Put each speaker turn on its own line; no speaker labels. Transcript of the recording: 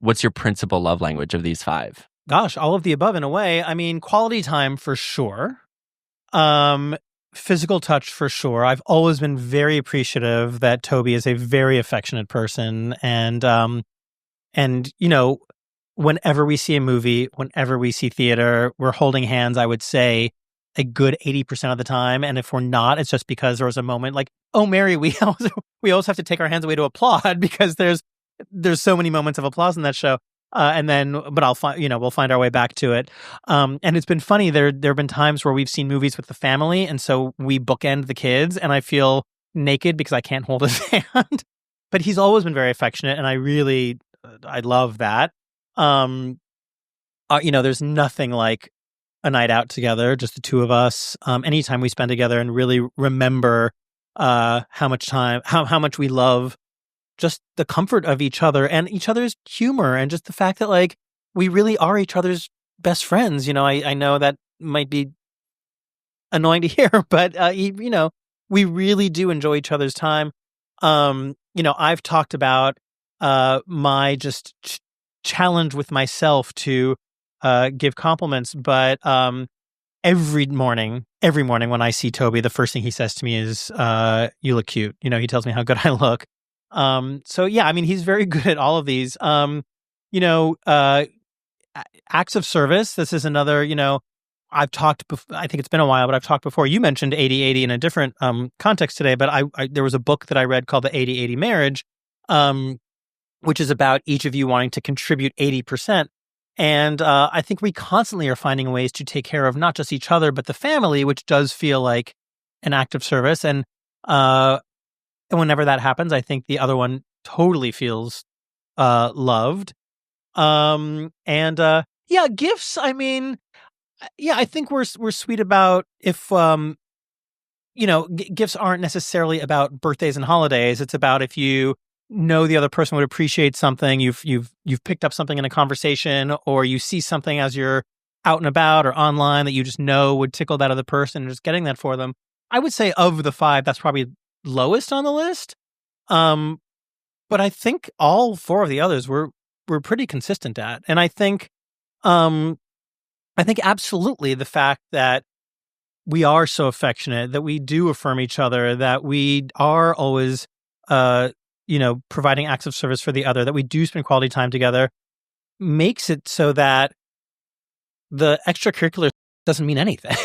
what's your principal love language of these 5?
Gosh, all of the above in a way. I mean, quality time for sure. Physical touch for sure. I've always been very appreciative that Toby is a very affectionate person, and you know, whenever we see a movie, whenever we see theater, we're holding hands, I would say, a good 80% of the time. And if we're not, it's just because there was a moment like, oh, Mary, we always have to take our hands away to applaud because there's so many moments of applause in that show. But we'll find our way back to it. And it's been funny. There have been times where we've seen movies with the family, and so we bookend the kids, and I feel naked because I can't hold his hand. But he's always been very affectionate, and I love that. There's nothing like a night out together, just the two of us. Anytime we spend together and really remember how much we love just the comfort of each other and each other's humor, and just the fact that like we really are each other's best friends. I know that might be annoying to hear, but we really do enjoy each other's time. I've talked about my just challenge with myself to give compliments, but every morning when I see Toby, the first thing he says to me is, "You look cute." He tells me how good I look. So yeah, I mean, he's very good at all of these. Acts of service. This is another, I've talked, I think it's been a while, but I've talked before. You mentioned 80-80 in a different context today, but there was a book that I read called The 80-80 Marriage, which is about each of you wanting to contribute 80%. And I think we constantly are finding ways to take care of not just each other, but the family, which does feel like an act of service. And whenever that happens, I think the other one totally feels loved. Gifts. I mean, I think we're sweet about if gifts aren't necessarily about birthdays and holidays. It's about if you know the other person would appreciate something, you've picked up something in a conversation, or you see something as you're out and about or online that you just know would tickle that other person, and just getting that for them. I would say of the 5, that's probably lowest on the list. But I think all 4 of the others we're pretty consistent at. And I think absolutely the fact that we are so affectionate, that we do affirm each other, that we are always providing acts of service for the other, that we do spend quality time together, makes it so that the extracurricular doesn't mean anything.